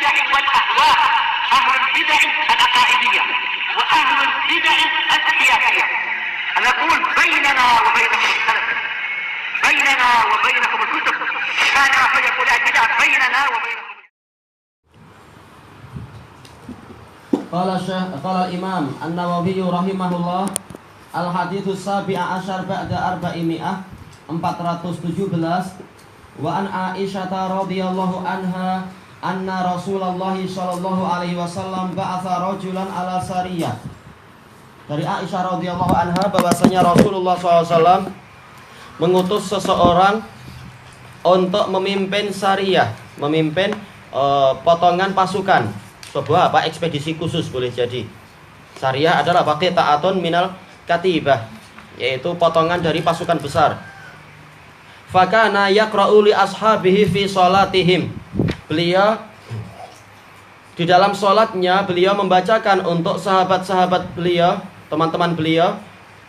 البدع والأهواء، أهل البدع العقائدية وأهل البدع السياسية. نقول بيننا وبينكم السلف، بيننا وبينكم الكتب، كان فيقول البدع بيننا وبينكم. Qala Imam An-Nawawi rahimahullah, al-haditsus sabi'a asyar ba'da arba'imi'ah, 417, wa an Aisyah radhiyallahu anha anna Rasulullah sallallahu alaihi wasallam ba'atha rajulan ala sariyah. Dari Aisyah radhiyallahu anha bahwasanya Rasulullah SAW mengutus seseorang untuk memimpin sariyah, memimpin potongan pasukan, sebuah ekspedisi khusus boleh jadi. Sariyah adalah ta'atun minal katibah, yaitu potongan dari pasukan besar. Fakana yaqra'u li ashabihi fi salatihim. Beliau di dalam salatnya beliau membacakan untuk sahabat-sahabat beliau, teman-teman beliau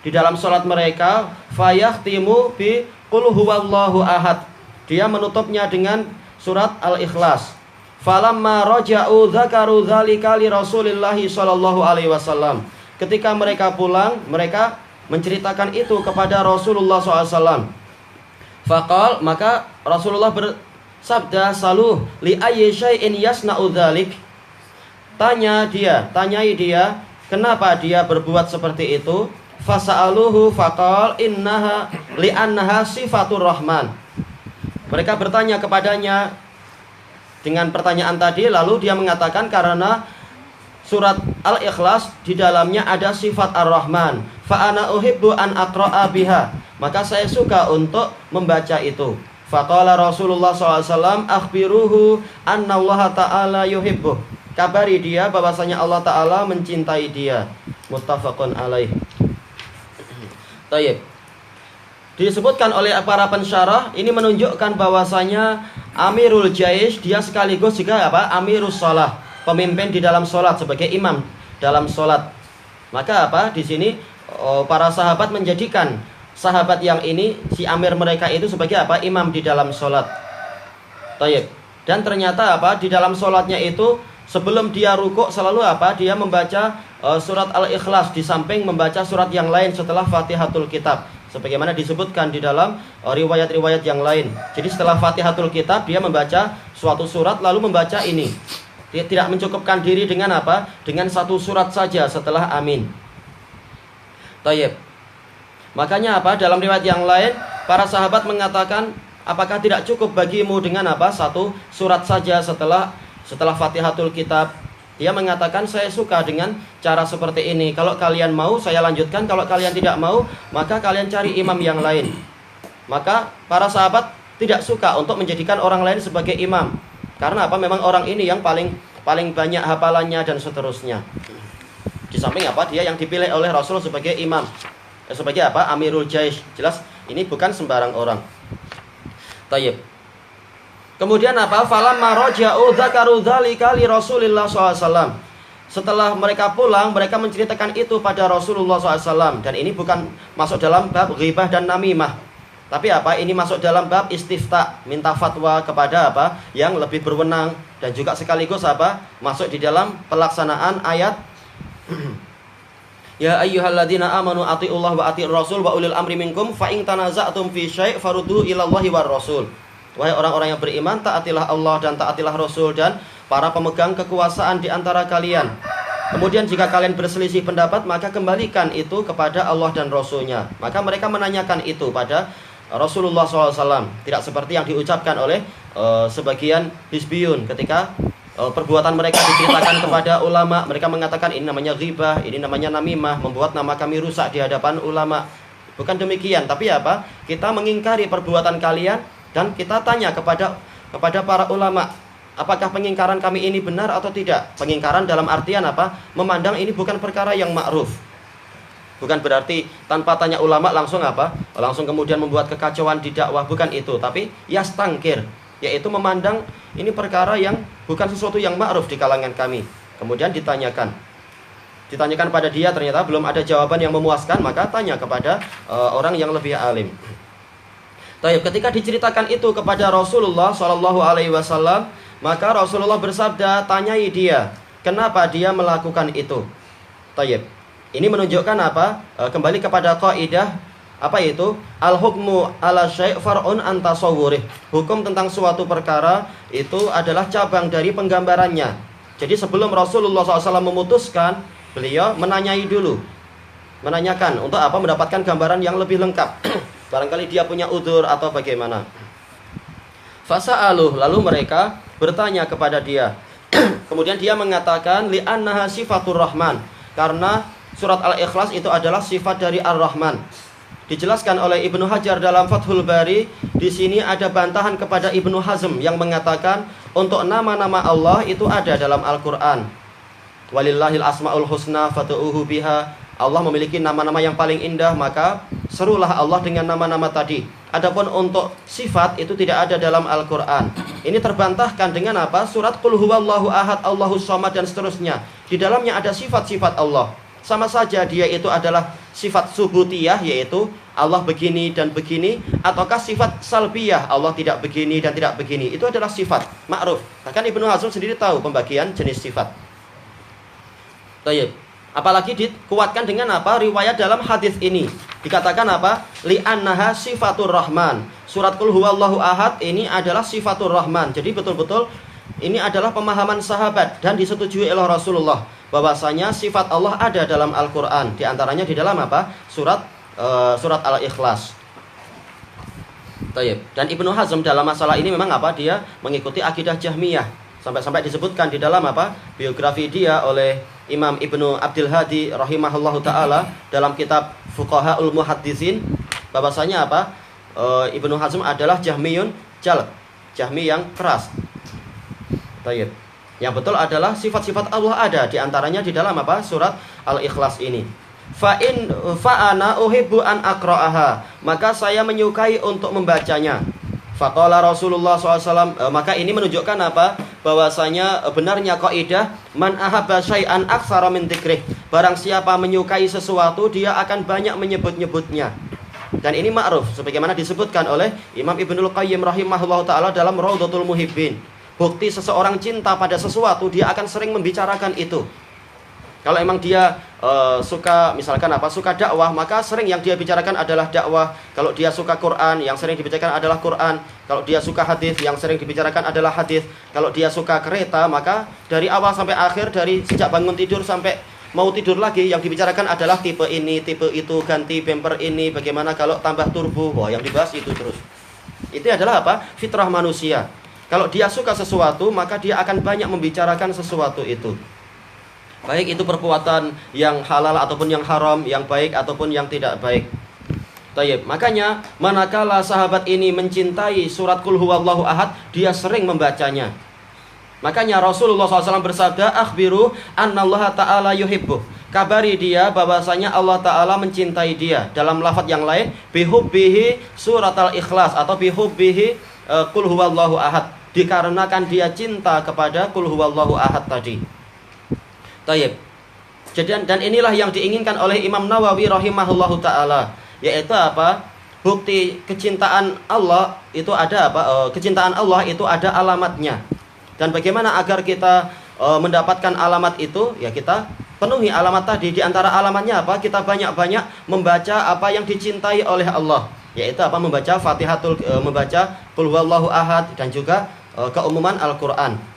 di dalam salat mereka, fayahtimu bi qul huwallahu ahad. Dia menutupnya dengan surat Al-Ikhlas. Falamma raja'u dzakaru dzalika li Rasulillah sallallahu alaihi wasallam. Ketika mereka pulang, mereka menceritakan itu kepada Rasulullah SAW. Faqal, maka Rasulullah bersabda, saluh li ayyi syai'in yasna'u dzalik. Tanyai dia, kenapa dia berbuat seperti itu? Fasa'aluhu faqal innaha li'annaha sifatur rahman. Mereka bertanya kepadanya dengan pertanyaan tadi, lalu dia mengatakan karena surat Al-Ikhlas di dalamnya ada sifat Ar-Rahman. Fa ana uhibbu an aqra'a biha. Maka saya suka untuk membaca itu. Faqala Rasulullah SAW, akhbiruhu anna Allah Ta'ala yuhibbuh. Kabari dia bahwasanya Allah Ta'ala mencintai dia. Muttafaqun alaih. Tayyib. Disebutkan oleh para pensyarah, ini menunjukkan bahwasanya Amirul Jaish dia sekaligus juga Amirus Shalah, pemimpin di dalam sholat, sebagai imam dalam sholat. Maka di sini para sahabat menjadikan sahabat yang ini, si amir mereka itu sebagai imam di dalam sholat. Tayyib. Dan ternyata di dalam sholatnya itu sebelum dia rukuk selalu dia membaca surat Al-Ikhlas di samping membaca surat yang lain setelah Fatihatul Kitab, sebagaimana disebutkan di dalam riwayat-riwayat yang lain. Jadi setelah Fatihatul Kitab dia membaca suatu surat lalu membaca ini. Dia tidak mencukupkan diri dengan dengan satu surat saja setelah amin. Tayyib. Makanya dalam riwayat yang lain para sahabat mengatakan, apakah tidak cukup bagimu dengan satu surat saja setelah Fatihatul Kitab? Dia mengatakan, saya suka dengan cara seperti ini. Kalau kalian mau saya lanjutkan, kalau kalian tidak mau maka kalian cari imam yang lain. Maka para sahabat tidak suka untuk menjadikan orang lain sebagai imam. Karena memang orang ini yang paling banyak hafalannya dan seterusnya. Di samping dia yang dipilih oleh Rasul sebagai imam, sebagai Amirul Jaish. Jelas ini bukan sembarang orang. Tayyib. Kemudian falamma raja'u dzakaru dzalika li Rasulillah SAW. Setelah mereka pulang, mereka menceritakan itu pada Rasulullah SAW. Dan ini bukan masuk dalam bab ghibah dan namimah, tapi ini masuk dalam bab istifta, minta fatwa kepada yang lebih berwenang, dan juga sekaligus masuk di dalam pelaksanaan ayat ya ayyuhalladzina amanu atiiullah wa atiir rasul wa ulil amri minkum fa in tanaza'tum fi syai' farudduhu ilallahi war rasul. Wahai orang-orang yang beriman, taatilah Allah dan taatilah Rasul dan para pemegang kekuasaan di antara kalian. Kemudian jika kalian berselisih pendapat, maka kembalikan itu kepada Allah dan Rasulnya. Maka mereka menanyakan itu pada Rasulullah SAW. Tidak seperti yang diucapkan oleh sebagian hizbiyun ketika perbuatan mereka diceritakan kepada ulama. Mereka mengatakan ini namanya ghibah, ini namanya namimah, membuat nama kami rusak di hadapan ulama. Bukan demikian, tapi kita mengingkari perbuatan kalian dan kita tanya kepada para ulama, apakah pengingkaran kami ini benar atau tidak. Pengingkaran dalam artian memandang ini bukan perkara yang ma'ruf. Bukan berarti tanpa tanya ulama langsung langsung kemudian membuat kekacauan di dakwah, bukan itu. Tapi yastangkir, yaitu memandang ini perkara yang bukan sesuatu yang ma'ruf di kalangan kami. Kemudian ditanyakan pada dia, ternyata belum ada jawaban yang memuaskan, maka tanya kepada orang yang lebih alim. Ketika diceritakan itu kepada Rasulullah SAW, Maka Rasulullah bersabda, tanyai dia, kenapa dia melakukan itu. Tayyib. Ini menunjukkan apa? Kembali kepada kaidah apa itu? Al-hukmu ala syai' far'un an tasawwurih. Hukum tentang suatu perkara itu adalah cabang dari penggambarannya. Jadi sebelum Rasulullah SAW memutuskan, beliau menanyai dulu. Menanyakan untuk apa? Mendapatkan gambaran yang lebih lengkap. Barangkali dia punya udzur atau bagaimana. Fasa'aluh, lalu mereka bertanya kepada dia. Kemudian dia mengatakan li'annaha sifatur rahman, karena surat Al-Ikhlas itu adalah sifat dari Ar-Rahman. Dijelaskan oleh Ibnu Hajar dalam Fathul Bari, di sini ada bantahan kepada Ibnu Hazm yang mengatakan untuk nama-nama Allah itu ada dalam Al-Qur'an. Walillahil asmaul husna fad'uuhu biha. Allah memiliki nama-nama yang paling indah, maka serulah Allah dengan nama-nama tadi. Adapun untuk sifat itu tidak ada dalam Al-Qur'an. Ini terbantahkan dengan apa? Surat Qul huwallahu ahad, Allahus samad dan seterusnya. Di dalamnya ada sifat-sifat Allah. Sama saja dia itu adalah sifat subutiyah, yaitu Allah begini dan begini, ataukah sifat salbiyah, Allah tidak begini dan tidak begini. Itu adalah sifat ma'ruf. Bahkan Ibnu Hazm sendiri tahu pembagian jenis sifat. Tayyib. Apalagi dikuatkan dengan apa? Riwayat dalam hadis ini. Dikatakan apa? Li'annaha sifatur rahman. Surat Qul huwallahu ahad ini adalah sifatur rahman. Jadi betul-betul ini adalah pemahaman sahabat dan disetujui oleh Rasulullah bahwasanya sifat Allah ada dalam Al-Qur'an. Di antaranya di dalam apa? Surat Al-Ikhlas. Tayyib. Dan Ibnu Hazm dalam masalah ini memang apa? Dia mengikuti akidah Jahmiyah. Sampai-sampai disebutkan di dalam apa? Biografi dia oleh Imam Ibnu Abdul Hadi rahimahullahu taala dalam kitab Fuqahaul Muhaddisin, bahwasanya apa? Ibnu Hazm adalah Jahmiyun jalb, Jahmi yang keras. Tayyib. Yang betul adalah sifat-sifat Allah ada, di antaranya di dalam apa? Surat Al-Ikhlas ini. Fa'ana uhibbu an aqra'aha, maka saya menyukai untuk membacanya. Faqala Rasulullah SAW, maka ini menunjukkan apa? Bahwasanya benarnya kaidah man ahabba syai'an aktsara min dzikrih. Barang siapa menyukai sesuatu, dia akan banyak menyebut-nyebutnya. Dan ini ma'ruf sebagaimana disebutkan oleh Imam Ibnul Qayyim rahimahullah taala dalam Raudhatul Muhibbin. Bukti seseorang cinta pada sesuatu, dia akan sering membicarakan itu. Kalau emang dia suka misalkan apa? Suka dakwah, maka sering yang dia bicarakan adalah dakwah. Kalau dia suka Quran, yang sering dibicarakan adalah Quran. Kalau dia suka hadis, yang sering dibicarakan adalah hadis. Kalau dia suka kereta, maka dari awal sampai akhir, dari sejak bangun tidur sampai mau tidur lagi, yang dibicarakan adalah tipe ini, tipe itu, ganti bumper ini, bagaimana kalau tambah turbo. Wah, yang dibahas itu terus. Itu adalah apa? Fitrah manusia. Kalau dia suka sesuatu, maka dia akan banyak membicarakan sesuatu itu. Baik itu perbuatan yang halal ataupun yang haram, yang baik ataupun yang tidak baik. Tayyib. Makanya manakala sahabat ini mencintai surat Qul huwallahu ahad, dia sering membacanya. Makanya Rasulullah SAW bersabda, akhbiru annallaha ta'ala yuhibbuh. Kabari dia bahwasanya Allah Ta'ala mencintai dia. Dalam lafaz yang lain, bihubbihi surat al-ikhlas atau bihubbihi Qul huwallahu ahad. Dikarenakan dia cinta kepada Qul huwallahu ahad tadi. Tayyib. Dan inilah yang diinginkan oleh Imam Nawawi rahimahullahu taala, yaitu apa? Bukti kecintaan Allah itu ada apa? Kecintaan Allah itu ada alamatnya. Dan bagaimana agar kita mendapatkan alamat itu? Ya kita penuhi alamat tadi. Di antara alamatnya apa? Kita banyak-banyak membaca apa yang dicintai oleh Allah, yaitu apa? Membaca membaca Qul huwallahu ahad dan juga keumuman Al-Qur'an.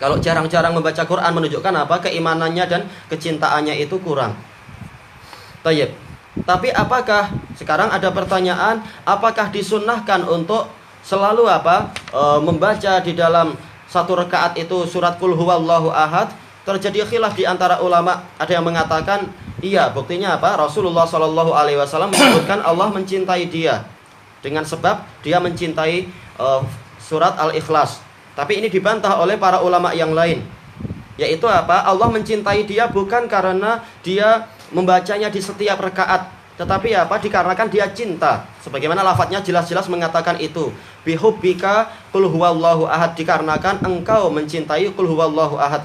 Kalau jarang-jarang membaca Quran menunjukkan apa? Keimanannya dan kecintaannya itu kurang. Tayyib. Tapi apakah sekarang ada pertanyaan, apakah disunnahkan untuk selalu apa? Membaca di dalam satu rakaat itu surat Qul huwallahu ahad? Terjadi khilaf di antara ulama. Ada yang mengatakan iya, buktinya apa? Rasulullah SAW menyebutkan Allah mencintai dia dengan sebab dia mencintai surat Al-Ikhlas. Tapi ini dibantah oleh para ulama yang lain, yaitu apa? Allah mencintai dia bukan karena dia membacanya di setiap rakaat, tetapi apa? Dikarenakan dia cinta. Sebagaimana lafadznya jelas-jelas mengatakan itu. Bihubbika Qul huwallahu ahad, dikarenakan engkau mencintai Qul huwallahu ahad.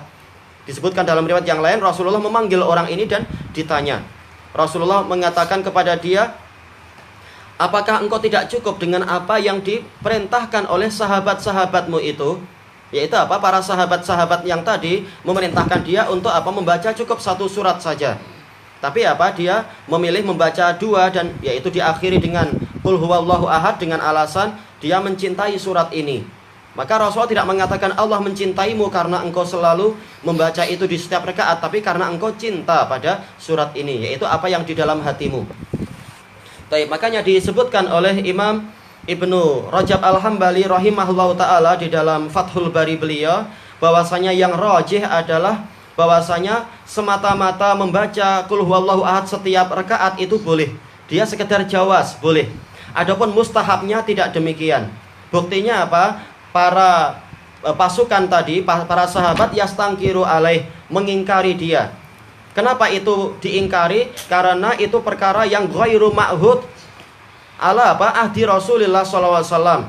Disebutkan dalam riwayat yang lain, Rasulullah memanggil orang ini dan ditanya. Rasulullah mengatakan kepada dia, apakah engkau tidak cukup dengan apa yang diperintahkan oleh sahabat-sahabatmu itu? Yaitu apa? Para sahabat-sahabat yang tadi memerintahkan dia untuk apa? Membaca cukup 1 surat saja. Tapi apa? Dia memilih membaca 2 dan yaitu diakhiri dengan Qul huwallahu ahad dengan alasan dia mencintai surat ini. Maka Rasulullah tidak mengatakan Allah mencintaimu karena engkau selalu membaca itu di setiap rakaat, tapi karena engkau cinta pada surat ini, yaitu apa yang di dalam hatimu. Baik, makanya disebutkan oleh Imam Ibnu Rajab Al-Hambali rahimahullahu ta'ala di dalam Fathul Bari beliau, bahwasanya yang rajih adalah bahwasanya semata-mata membaca Qul huwallahu ahad setiap rakaat itu boleh. Dia sekedar jawaz, boleh. Adapun mustahabnya tidak demikian. Buktinya apa? Para pasukan tadi, para sahabat yastangkiru alaih, mengingkari dia. Kenapa itu diingkari? Karena itu perkara yang ghairu ma'hud ala apa? Ahdi Rasulullah SAW.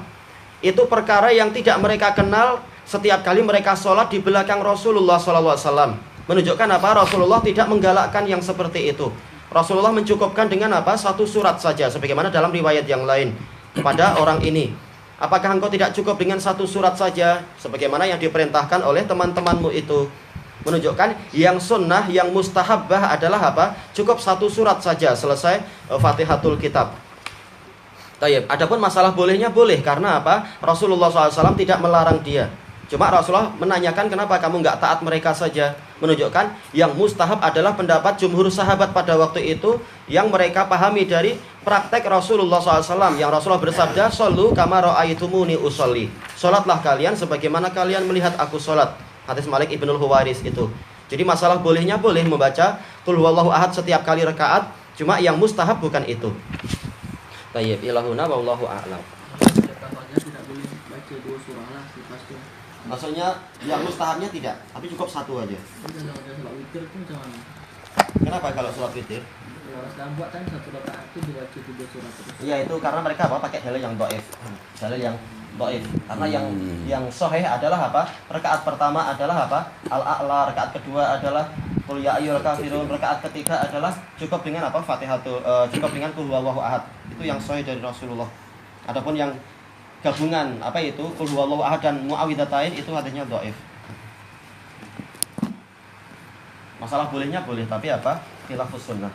Itu perkara yang tidak mereka kenal setiap kali mereka sholat di belakang Rasulullah SAW. Menunjukkan apa? Rasulullah tidak menggalakkan yang seperti itu. Rasulullah mencukupkan dengan apa? 1 surat saja, sebagaimana dalam riwayat yang lain kepada orang ini. Apakah engkau tidak cukup dengan 1 surat saja, sebagaimana yang diperintahkan oleh teman-temanmu itu? Menunjukkan yang sunnah, yang mustahabbah adalah apa? Cukup 1 surat saja, selesai Fatihatul Kitab. Tayyib. Adapun masalah bolehnya boleh, karena apa? Rasulullah SAW tidak melarang dia. Cuma Rasulullah menanyakan kenapa kamu nggak taat mereka saja. Menunjukkan yang mustahab adalah pendapat jumhur sahabat pada waktu itu, yang mereka pahami dari praktek Rasulullah SAW, yang Rasulullah bersabda, "Shollu kama ra'aitumuni usolli." Salatlah kalian sebagaimana kalian melihat aku salat. Hadis Malik Ibnul Huwairis itu. Jadi masalah bolehnya boleh membaca Qul huwallahu ahad setiap kali rakaat, cuma yang mustahab bukan itu. Tayyib, ilahuna wallahu a'lam. Tidak boleh baca 2 surah lah pasti. Maksudnya yang mustahabnya tidak, tapi cukup 1 aja. Kalau ada sholat witir itu macam mana? Kenapa kalau sholat witir? Kalau sekarang buat kan 1 rakaat itu dibaca 3 surah terus. Iya, itu karena mereka apa? Pakai dalil yang dhaif. Dalil yang dhaif. Karena yang sahih adalah apa? Rakaat pertama adalah apa? Al-A'la, rakaat kedua adalah Qul ya ayyuhal kafirun, rakaat ketiga adalah cukup dengan apa? Fatihatul cukup dengan Qul huwallahu ahad. Itu yang sahih dari Rasulullah. Adapun yang gabungan apa itu Qul huwallahu ahad dan muawwidzatain itu hadisnya dhaif. Masalah bolehnya boleh, tapi apa? Khilafus sunnah.